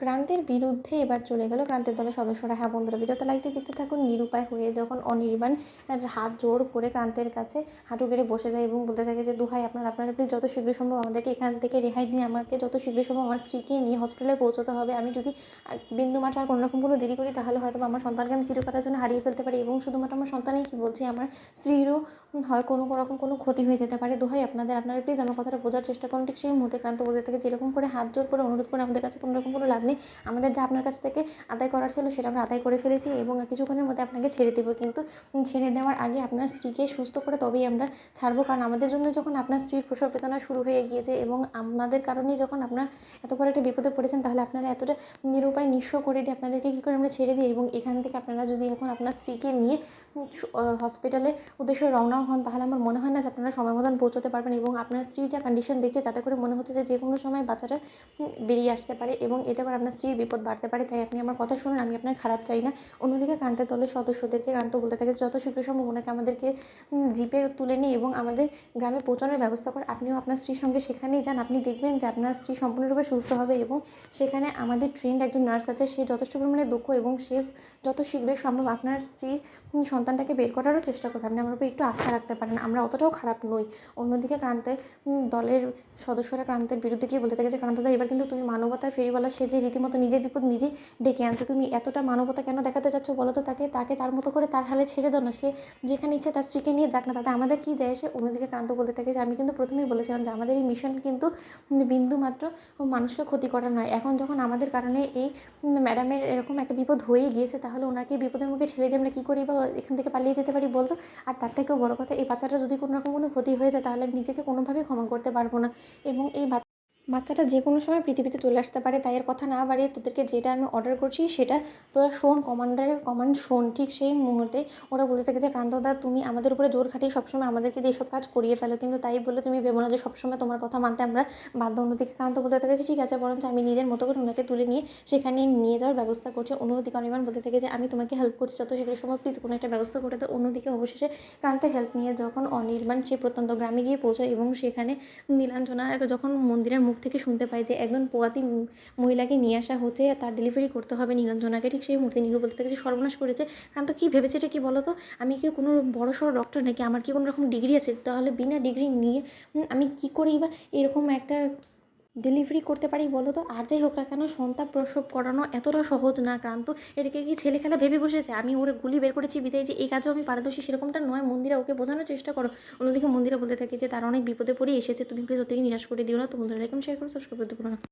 ক্রান্তির বিরুদ্ধে এবার চলে গেল ক্রান্তির দলের সদস্যরা। হ্যাঁ বন্ধুরা, ভিডিওতে লাইক দিয়ে দেখতে থাকুন। নিরুপায় হয়ে যখন অনির্বাণ হাত জোর করে ক্রান্তের কাছে হাঁটু গেড়ে বসে যায় এবং বলতে থাকে যে দোহাই আপনারা প্লিজ যত শীঘ্র সম্ভব আমাদেরকে এখান থেকে রেহাই দিন, আমাকে যত শীঘ্র সম্ভব আমার স্ত্রীকে নিয়ে হসপিটালে পৌঁছতে হবে। আমি যদি বিন্দুমাত্র আর কোনোরকম কোনো দেরি করি তাহলে হয়তো আমার সন্তানকে আমি চিরকালের জন্য হারিয়ে ফেলতে পারি, এবং শুধুমাত্র আমার সন্তানই কি বলছি, আমার স্ত্রীরও হয় কোনো রকম কোনো ক্ষতি হয়ে যেতে পারে। দোহাই আপনারা প্লিজ আমার কথাটা বোঝার চেষ্টা করুন। ঠিক সেই মুহূর্তে ক্রান্ত বলতে থাকে যেরকম করে হাত জোর করে অনুরোধ করে আমাদের কাছে কোনো রকম কোনো লাভ নেই, আমাদের যা আপনার কাছ থেকে আদায় করার ছিল সেটা আমরা আদায় করে ফেলেছি এবং কিছুক্ষণের মধ্যে আপনাকে ছেড়ে দেবো, কিন্তু ছেড়ে দেওয়ার আগে আপনার স্ত্রীকে সুস্থ করে তবেই আমরা ছাড়বো। কারণ আমাদের জন্য যখন আপনার স্ত্রীর প্রসব বেদনা শুরু হয়ে গিয়েছে এবং আমাদের কারণেই যখন আপনার এত বড় একটা বিপদে পড়েছেন, তাহলে আপনারা এতটা নিরুপায় নিঃস্ব করে দিয়ে আপনাদেরকে কী করে আমরা ছেড়ে দিই। এবং এখান থেকে আপনারা যদি এখন আপনার স্ত্রীকে নিয়ে হসপিটালে উদ্দেশ্যে রওনাও হন, তাহলে আমার মনে হয় না যে আপনারা সময় মতন পৌঁছতে পারবেন। এবং আপনার স্ত্রীর যা কন্ডিশন দেখছে তাতে করে মনে হচ্ছে যে কোনো সময় বাচ্চাটা বেরিয়ে আসতে পারে এবং এতে করে আপনার স্ত্রীর বিপদ বাড়তে পারে। তাই আপনি আমার কথা শুনুন, আমি আপনার খারাপ চাই না। অন্যদিকে ক্রান্তের দলের সদস্যদেরকে ক্রান্ত বলতে থাকে যত শীঘ্র সম্ভব ওনাকে আমাদেরকে জিপে তুলে নিই এবং আমাদের গ্রামে পৌঁছানোর ব্যবস্থা করে আপনিও আপনার স্ত্রীর সঙ্গে সেখানেই যান। আপনি দেখবেন যে আপনার স্ত্রী সম্পূর্ণরূপে সুস্থ হবে এবং সেখানে আমাদের ট্রেন্ড একজন নার্স আছে, সে যথেষ্ট পরিমাণে দক্ষ এবং সে যত শীঘ্রই সম্ভব আপনার স্ত্রীর সন্তানটাকে বের করারও চেষ্টা করবে। আপনি আমার উপর একটু আস্থা রাখতে পারেন, আমরা অতটাও খারাপ নই। অন্যদিকে ক্রান্তের দলের সদস্যরা ক্রান্তের বিরুদ্ধে গিয়ে বলতে থাকে যে ক্রান্তদা, এবার কিন্তু তুমি মানবতার ফেরিওয়ালা সেজে রীতিমতো নিজের বিপদ নিজেই ডেকে আনছো। তুমি এতটা মানবতা কেন দেখাতে চাচ্ছ বলো তো? তাকে তার মতো করে তার হালে ছেড়ে দাও না, সে যেখানে ইচ্ছে তার স্ত্রীকে নিয়ে যাক না, তাতে আমাদের কী যায় আসে। অন্যদিকে ক্রান্ত বলতে থাকে যে আমি কিন্তু প্রথমেই বলেছিলাম যে আমাদের এই মিশন কিন্তু বিন্দুমাত্র মানুষকে ক্ষতি করা নয়। এখন যখন আমাদের কারণে এই ম্যাডামের এরকম একটা বিপদ হয়েই গিয়েছে, তাহলে ওনাকে বিপদের মুখে ছেড়ে দিয়ে আমরা কী করি বা এখান থেকে পালিয়ে যেতে পারি বলতো? আর তার থেকেও বড় কথা, এই বাচ্চাটা যদি কোনো রকম কোনো ক্ষতি হয়ে যায় তাহলে নিজেকে কোনোভাবেই ক্ষমা করতে পারবো না এবং এই বাচ্চাটা যে কোনো সময় পৃথিবীতে চলে আসতে পারে। তাই এর কথা না বাড়িয়ে তোদেরকে যেটা আমি অর্ডার করছি সেটা তোরা শোন, কমান্ডারের কমান্ড শোন। ঠিক সেই মুহূর্তে ওরা বলতে থাকে যে প্রান্তদা, তুমি আমাদের উপরে জোর খাটিয়ে সবসময় আমাদেরকে দিয়ে এসব কাজ করিয়ে ফেলো, কিন্তু তাই বলে তুমি ভেবো না যে সবসময় তোমার কথা মানতে আমরা বাধ্য। অন্যদিকে ক্রান্ত বলতে থাকে যে ঠিক আছে, বরঞ্চ আমি নিজের মতো করে ওনাকে তুলে নিয়ে সেখানে নিয়ে যাওয়ার ব্যবস্থা করছি। অন্যদিকে অনির্বাণ বলতে থাকে যে আমি তোমাকে হেল্প করছি, যত শীঘ্র সম্ভব প্লিজ কোনো একটা ব্যবস্থা করে দাও। অন্যদিকে অবশেষে ক্রান্তের হেল্প নিয়ে যখন অনির্বাণ সে প্রত্যন্ত গ্রামে গিয়ে পৌঁছায় এবং সেখানে নীলাঞ্জনা যখন মন্দিরের মুখ থেকে শুনতে পায় যে একজন পোয়াতি মহিলাকে নিয়ে আসা হচ্ছে, তার ডেলিভারি করতে হবে নীলাঞ্জনাকে, ঠিক সেই মুহূর্তে নীলু বলতে থাকে যে সর্বনাশ করেছে। কারণ তো কী ভেবেছে এটা কি বলো তো? আমি কি কোনো বড় সড়ো ডক্টর নাকি? আমার কি কোনো রকম ডিগ্রি আছে? তাহলে বিনা ডিগ্রি নিয়ে আমি কী করেই বা এরকম একটা ডেলিভারি করতে পারি বলো তো? আর যাই হোক না কেন, সন্তান প্রসব করানো এতটা সহজ না ক্রান্ত। এটাকে কি ছেলে খেলা ভেবে বসেছে? আমি ওরে গুলি বের করেছি বিদায় যে এই কাজেও আমি পারদর্শী সেরকমটা নয়। মন্দিরা ওকে বোঝানোর চেষ্টা করো। অন্যদিকে মন্দিরা বলতে থাকে যে তারা অনেক বিপদে পড়ে এসেছে, তুমি প্লিজ ওদেরকে নিরাশ করে দিও না। তো বন্ধুরা, লাইক শেয়ার করো, সাবস্ক্রাইব করতে ভুলো না।